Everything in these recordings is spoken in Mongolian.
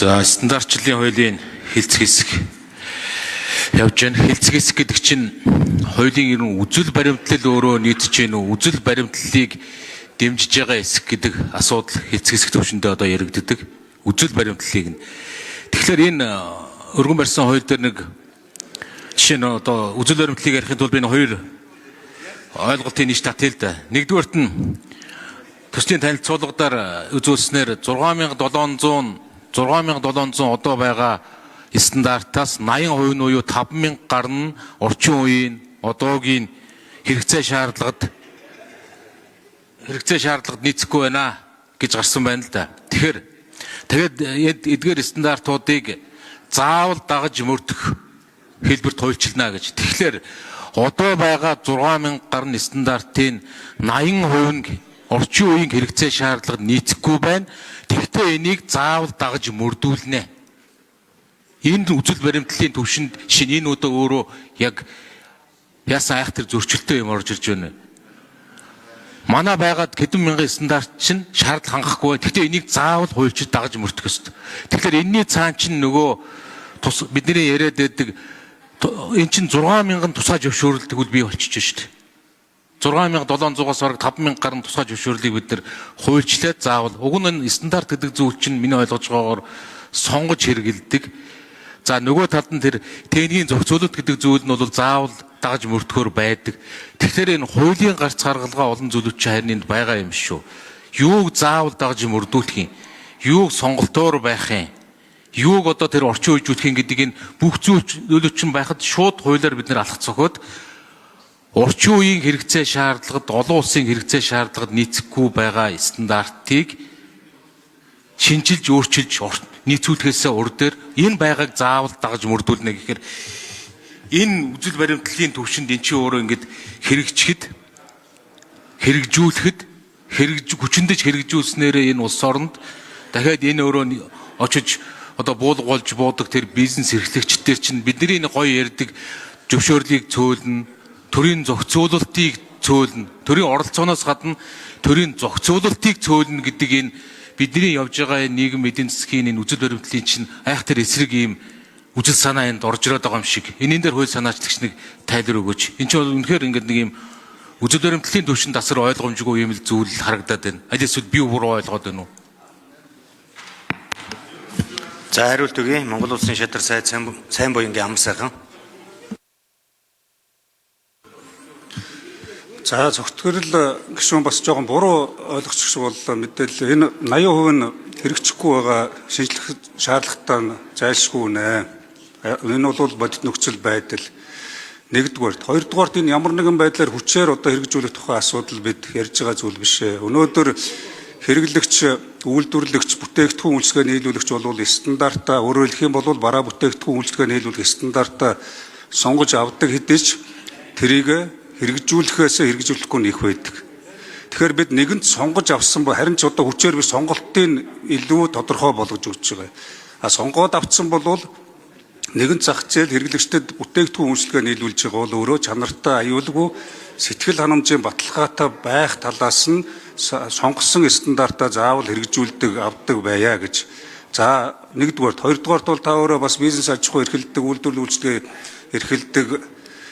За стандартчлалын хуулийн хэлцэх хэсэг явж байна. Хэлцэх хэсэг гэдэг чинь хуулийн ерөн үзэл баримтлал өөрөө нийтж гэнэ үү? Үзэл баримтлалыг дэмжиж байгаа хэсэг гэдэг асуудал хэлцэх хэсэг төвшөндөө одоо яригддаг. Үзэл баримтлалыг нь. Тэгэхээр энэ өргөн барьсан хууль дээр нэг жишээ нь одоо үзэл баримтлалыг ярихын тулд би хоёр ойлголтын нийт татъя л да. Нэгдүгээрт нь төслийн танилцуулгадаар үзүүлснээр 6700 одоо байгаа стандартаас 80% нь буюу 5000 гарна орчин үеийн одоогийн хэрэгцээ шаардлагад нийцэхгүй байна гэж гарсан байна л да. Тэгээд эдгээр стандартуудыг заавал дагаж мөрдөх хэлбэрт хуульчилна гэж. Тэгэхээр одоо байгаа 6000 гарна стандартын 80% нь орчин үеийн хэрэгцээ шаардлагад нийцэхгүй байна. Тэгвэл энийг заавал дагаж мөрдүүлнэ. Энэ үзэл баримтлалын төвшөнд шинэ энэ удаа өөрөө яг яасан айхтар зөрчилтэй юм орж ирж байна. Манай байгаад хэдэн мянган стандарт чинь шаардлага хангахгүй. Тэгвэл энийг заавал хуульчид дагаж мөрдөх ёстой. Тэгэхээр энэний цаан чинь нөгөө бидний яриад байдаг эн чинь 6000 тусгай зөвшөөрлөлт тэгвэл бий болчихж шүү дээ. 6700-аас бараг 5000 гаруй тусгай зөвшөөрлийг бид нар хуульчлаад заавал уг нь стандарт гэдэг зүйл чинь миний ойлгож байгаагаар сонгож хэрэгэлдэг. За нөгөө талд нь тэр техникийн зохицуулалт гэдэг зүйл нь бол заавал дагаж мөрдөхөөр байдаг. Тэгэхээр энэ хуулийн гарц гаргалгаа олон зүйлүүд чинь харин энд байгаа юм шүү. Юуг заавал дагаж мөрдүүлэх юм? Юуг сонголтоор байх юм? Юуг одоо тэр орчин үеижүүлэх юм гэдэг энэ бүх зүйлүүд чинь байхад шууд хуулиар бид нар алхах цохоод орчин үеийн хэрэгцээ шаардлагад олон улсын хэрэгцээ шаардлагад нийцэхгүй байгаа стандартыг шинжилж өөрчилж нийцүүлэхээс урд дээр энэ байгааг заавал дагаж мөрдүүлнэ гэхээр энэ үзэл баримтлалын төвшөнд эн чинь өөрөө ингэж хүчиндэж хэрэгжүүлснээрээ энэ улс оронд дахиад энэ өөрөө очиж одоо буулгуулж буудаг тэр бизнес эрхлэгчдэр чинь бидний энэ гоё ярьдаг зөвшөөрлийг цөөлнө, төрийн зохицуулалтыг цөөлнө, төрийн оролцооноос гадна төрийн зохицуулалтыг цөөлнө гэдэг энэ бидний явж байгаа нийгэм эдийн засгийн энэ үзэл баримтлалын чинь айхтар эсрэг ийм үжил санаа энд орж ирээд байгаа юм шиг. Энийн дээр хууль санаачлагч нэг тайлбар өгөөч. Энд чинь үнэхээр ингээд нэг ийм үзэл баримтлалын төвшөнд асар ойлгомжгүй юм л зүйл харагдаад байна. Аль эсвэл би буруу ойлгоод байна уу? За хариулт өгье. Монгол Улсын шадар сайн буянгийн ам сайхан. За зөвхөн гишүүн бас жоохон буруу ойлгочих шиг боллоо. Мэдээлэл энэ 80% нь хэрэгжихгүй байгаа шинжлэх шаардлагатай нь зайлшгүй нэ. Энэ бол бодит нөхцөл байдал. Нэгдүгээр, хоёрдугаарт энэ ямар нэгэн байдлаар хүчээр одоо хэрэгжүүлэх тухай асуудал бид ярьж байгаа зүйл биш ээ. Өнөөдөр хэрэглэгч, үйлдвэрлэгч, бүтээгдэхүүн үйлчилгээ нийлүүлэгч бол стандартаа өөрөөр хэлэх юм бол бараа бүтээгдэхүүн үйлчилгээ нийлүүлэх стандартаа сонгож авдаг хэдий ч тэрийг хэрэгжүүлэхээс хэрэгжүүлэхгүй нэх байдаг. Тэгэхээр бид нэгэнт сонгож авсан ба харин ч одоо хүчээр би сонголтын илүү тодорхой болгож өгч байгаа. Сонгоод авсан бол нэгэн зах зээл хэрэглэгчдэд бүтээгдэхүүн үйлчилгээ нийлүүлж байгаа бол өөрөө чанартай аюулгүй сэтгэл ханамжийн баталгаатай байх талаас нь сонгосон стандартаа заавал хэрэгжүүлдэг авдаг байя гэж. За нэгдүгээр, хоёрдугаарт бол та өөрөө бас бизнес аж ахуй эрхэлдэг, үйлдвэрлэл үйлчилгээ эрхэлдэг,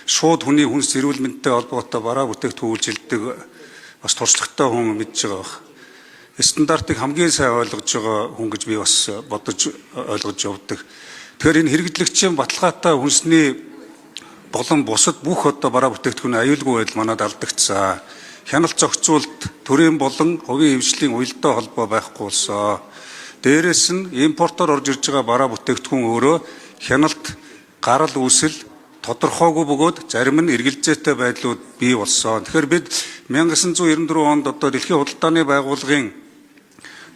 шууд хүний хүнс эрүүл мэндтэй холбоотой бараа бүтээгдэхүүн үйлчилдэг бас туршлагатай хүн мэдж байгаа баг. Стандартыг хамгийн сайн ойлгож байгаа хүн гэж би бас бодож ойлгож явдаг. Тэгэхээр энэ хэрэглэгчийн баталгаатай хүнсний болон бусад бүх одоо бараа бүтээгдэхүүн аюулгүй байдал манад алдагдсан. Хяналт зохицуулалт, төрийн болон хувийн хвшлийн уялдаа холбоо байхгүй болсон. Дээрээс нь импортоор орж ирж байгаа бараа бүтээгдэхүүн өөрөө хяналт, гарал үүсэл тодорхойгүй бөгөөд зарим нь эргэлзээтэй байдлууд бий болсон. Тэгэхээр бид 1994 онд одоо Дэлхийн худалдааны байгууллагын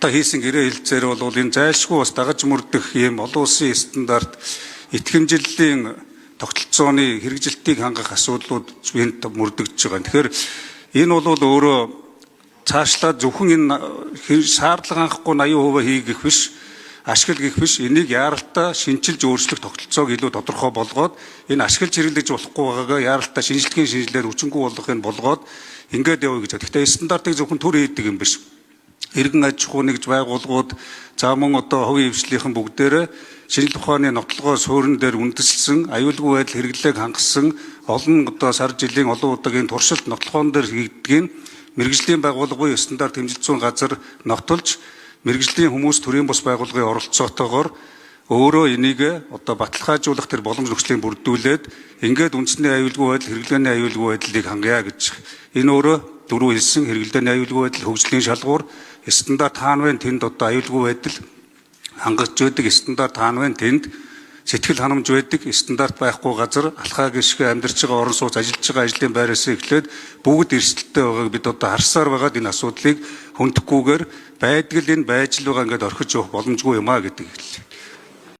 хийсэн гэрээ хэлцээр бол энэ зайлшгүй бас дагаж мөрдөх ийм олон улсын стандарт итгэмжлэлийн тогтолцооны хэрэгжилтийг хангах асуудлууд энд мөрдөгдөж байгаа. Тэгэхээр энэ бол өөрөө цаашлаад зөвхөн энэ шаардлага хангахгүй 80% хийгэх биш, ашигла гэх биш, энийг яаралтай шинжилж өөрчлөх тогтолцоог илүү тодорхой болгоод энэ ашиглаж хэрэглэж болохгүй байгаагаа яаралтай шинжилгээ хүчингүй болгохыг болгоод ингээд явъя гэж. Гэхдээ стандартыг зөвхөн төр хийдэг юм биш. иргэн аж ахуй нэгж байгууллагууд за мөн одоо хувийн хвшлийнхэн бүгдээрээ шинжлэх ухааны нотлогоо суурин дээр үндэслэн аюулгүй байдал хэрэглээг хангасан олон одоо сар жилийн олон удаагийн туршилт нотлохоон дээр хийгддэг мэргэжлийн байгууллагын стандарт хэмжил зүйн газар нотолж мэргэжлийн хүмүүс төрийн бус байгууллагын оролцоотойгоор өөрөө энийг одоо баталгаажуулах тэр боломж нөхцөлийг бүрдүүлээд ингээд үндэсний аюулгүй байдал хэрэглээний аюулгүй байдлыг хангая гэж энэ өөрөө дөрөв хэлсэн хэрэглээний аюулгүй байдал хөгжлийн шалгуур стандарт хаана вэ тэнд одоо аюулгүй байдал хангаж байдаг стандарт хаана вэ тэнд сэтгэл ханамж байдаг стандарт байхгүй газар алхаа гიშгэ амьдарч байгаа орон сууц ажиллаж байгаа ажлын байраас эхлээд бүгд эрсдэлтэй байгааг бид одоо харсаар байгаад энэ асуудлыг хөндөхгүйгээр байдгал энэ байж л байгаа ингээд орхиж явах боломжгүй юм а гэдэг хэллээ.